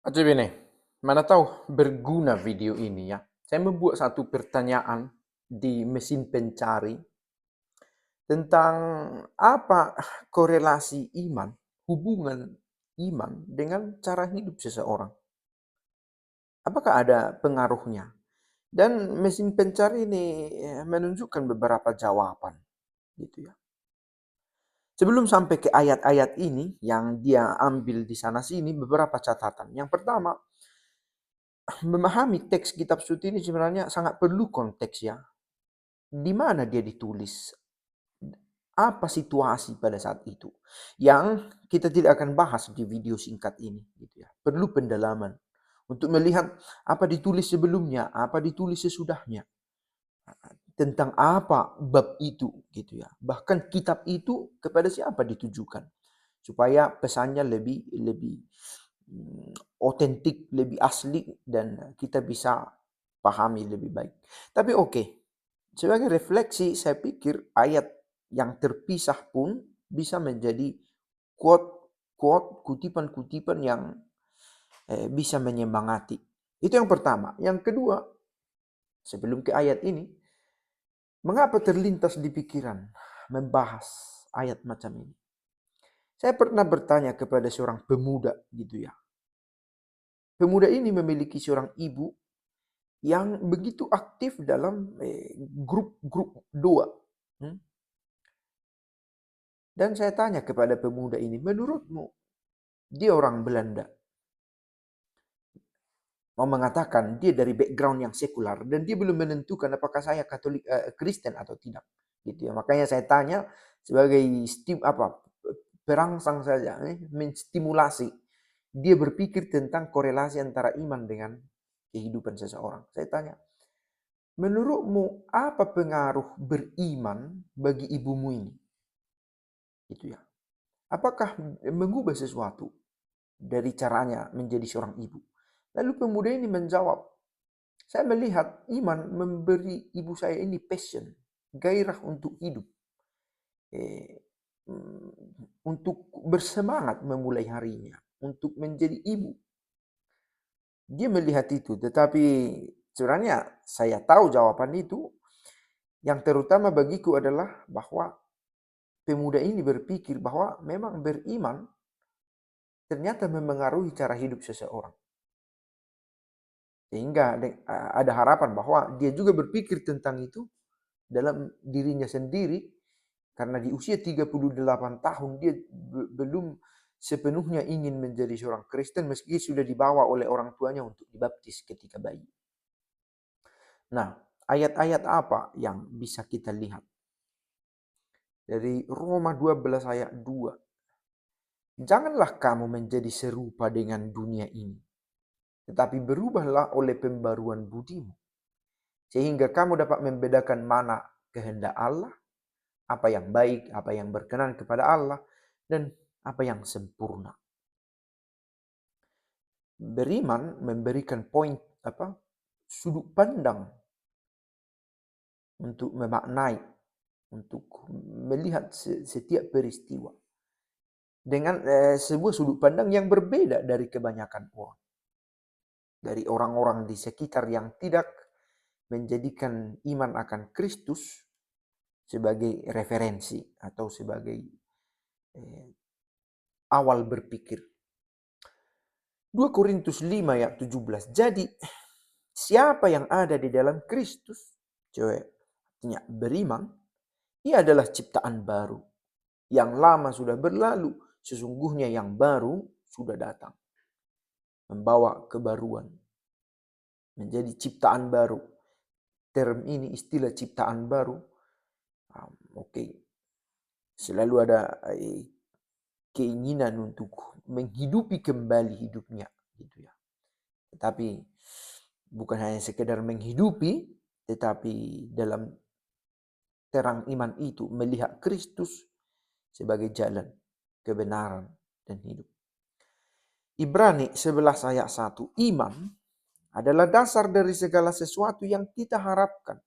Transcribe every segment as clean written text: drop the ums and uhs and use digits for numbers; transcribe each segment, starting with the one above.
Oke bene, mana tahu berguna video ini ya. Saya membuat satu pertanyaan di mesin pencari tentang apa korelasi iman, hubungan iman dengan cara hidup seseorang. Apakah ada pengaruhnya? Dan mesin pencari ini menunjukkan beberapa jawaban gitu ya. Sebelum sampai ke ayat-ayat ini yang dia ambil di sana sini beberapa catatan. Yang pertama, memahami teks kitab suci ini sebenarnya sangat perlu konteks ya. Di mana dia ditulis? Apa situasi pada saat itu? Yang kita tidak akan bahas di video singkat ini gitu ya. Perlu pendalaman untuk melihat apa ditulis sebelumnya, apa ditulis sesudahnya. Tentang apa bab itu gitu ya. Bahkan kitab itu kepada siapa ditujukan supaya pesannya lebih lebih otentik, lebih asli dan kita bisa pahami lebih baik. Tapi oke, sebagai refleksi saya pikir ayat yang terpisah pun bisa menjadi quote-quote, kutipan-kutipan yang bisa menyemangati. Itu yang pertama. Yang kedua, sebelum ke ayat ini, mengapa terlintas di pikiran membahas ayat macam ini? Saya pernah bertanya kepada seorang pemuda gitu ya. Pemuda ini memiliki seorang ibu yang begitu aktif dalam grup-grup doa. Dan saya tanya kepada pemuda ini, menurutmu dia orang Belanda? Mau mengatakan dia dari background yang sekular dan dia belum menentukan apakah saya Katolik Kristen atau tidak. Gitu ya. Makanya saya tanya sebagai perangsang saja, menstimulasi dia berpikir tentang korelasi antara iman dengan kehidupan seseorang. Saya tanya, menurutmu apa pengaruh beriman bagi ibumu ini? Gitu ya. Apakah mengubah sesuatu dari caranya menjadi seorang ibu? Lalu pemuda ini menjawab, saya melihat iman memberi ibu saya ini passion, gairah untuk hidup, untuk bersemangat memulai harinya, untuk menjadi ibu. Dia melihat itu, tetapi sebenarnya saya tahu jawaban itu. Yang terutama bagiku adalah bahwa pemuda ini berpikir bahwa memang beriman ternyata memengaruhi cara hidup seseorang. Sehingga ada harapan bahwa dia juga berpikir tentang itu dalam dirinya sendiri. Karena di usia 38 tahun dia belum sepenuhnya ingin menjadi seorang Kristen meski sudah dibawa oleh orang tuanya untuk dibaptis ketika bayi. Nah, ayat-ayat apa yang bisa kita lihat? Dari Roma 12 ayat 2. Janganlah kamu menjadi serupa dengan dunia ini, tetapi berubahlah oleh pembaruan budimu, sehingga kamu dapat membedakan mana kehendak Allah, apa yang baik, apa yang berkenan kepada Allah, dan apa yang sempurna. Beriman memberikan sudut pandang untuk memaknai, untuk melihat setiap peristiwa dengan sebuah sudut pandang yang berbeda dari kebanyakan orang. Dari orang-orang di sekitar yang tidak menjadikan iman akan Kristus sebagai referensi atau sebagai awal berpikir. 2 Korintus 5 ayat 17. Jadi siapa yang ada di dalam Kristus, artinya beriman, ia adalah ciptaan baru. Yang lama sudah berlalu, sesungguhnya yang baru sudah datang. Membawa kebaruan. Menjadi ciptaan baru. Term ini istilah ciptaan baru. Selalu ada keinginan untuk menghidupi kembali hidupnya. Gitu ya. Tetapi bukan hanya sekedar menghidupi, tetapi dalam terang iman itu melihat Kristus sebagai jalan, kebenaran, dan hidup. Ibrani 11 ayat 1. Iman adalah dasar dari segala sesuatu yang kita harapkan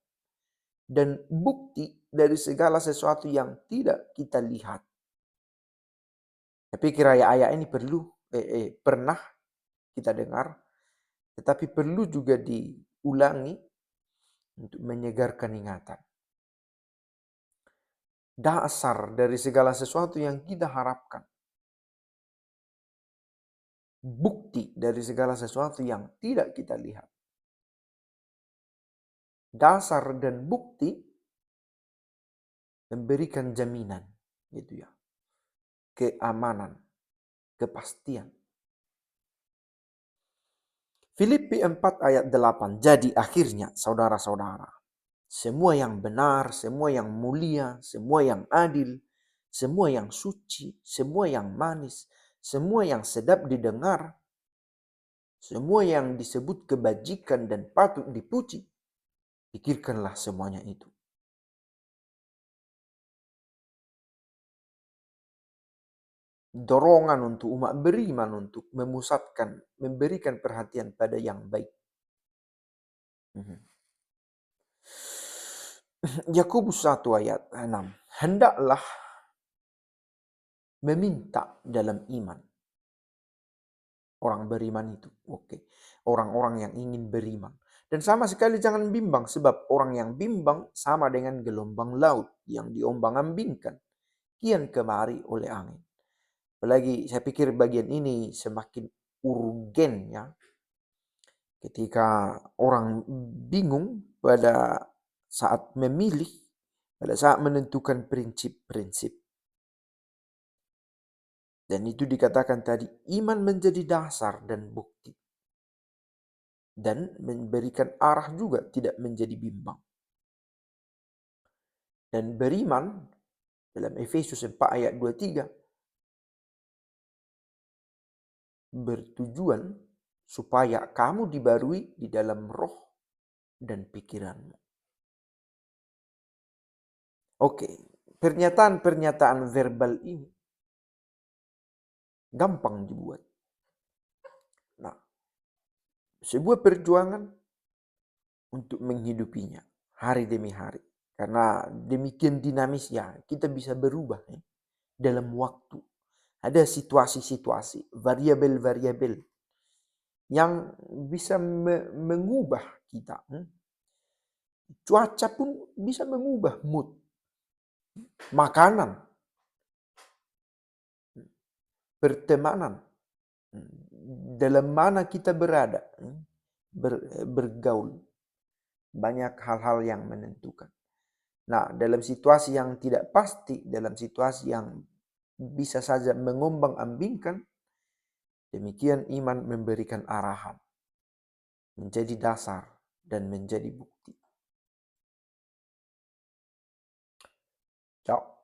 dan bukti dari segala sesuatu yang tidak kita lihat. Saya pikir ayat-ayat ini pernah kita dengar, tetapi perlu juga diulangi untuk menyegarkan ingatan. Dasar dari segala sesuatu yang kita harapkan. Bukti dari segala sesuatu yang tidak kita lihat. Dasar dan bukti memberikan jaminan, gitu ya. Keamanan, kepastian. Filipi 4 ayat 8. Jadi akhirnya saudara-saudara, semua yang benar, semua yang mulia, semua yang adil, semua yang suci, semua yang manis, semua yang sedap didengar, semua yang disebut kebajikan dan patut dipuji, pikirkanlah semuanya itu. Dorongan untuk umat beriman untuk memusatkan, memberikan perhatian pada yang baik. Yakobus 1 ayat 6. Hendaklah meminta dalam iman. Orang beriman itu, oke. Orang-orang yang ingin beriman. Dan sama sekali jangan bimbang, sebab orang yang bimbang sama dengan gelombang laut yang diombang-ambingkan kian kemari oleh angin. Apalagi saya pikir bagian ini semakin urgen ya. Ketika orang bingung pada saat memilih, pada saat menentukan prinsip-prinsip. Dan itu dikatakan tadi, iman menjadi dasar dan bukti. Dan memberikan arah juga, tidak menjadi bimbang. Dan beriman, dalam Efesus 4 ayat 23, bertujuan supaya kamu dibarui di dalam roh dan pikiranmu. Oke, pernyataan-pernyataan verbal ini gampang dibuat. Nah, sebuah perjuangan untuk menghidupinya hari demi hari. Karena demikian dinamis ya, kita bisa berubah ya, dalam waktu. Ada situasi-situasi, variabel-variabel yang bisa mengubah kita. Cuaca pun bisa mengubah mood. Makanan, pertemanan, dalam mana kita berada, bergaul. Banyak hal-hal yang menentukan. Nah, dalam situasi yang tidak pasti, dalam situasi yang bisa saja mengombang-ambingkan, demikian iman memberikan arahan, menjadi dasar, dan menjadi bukti. Ciao.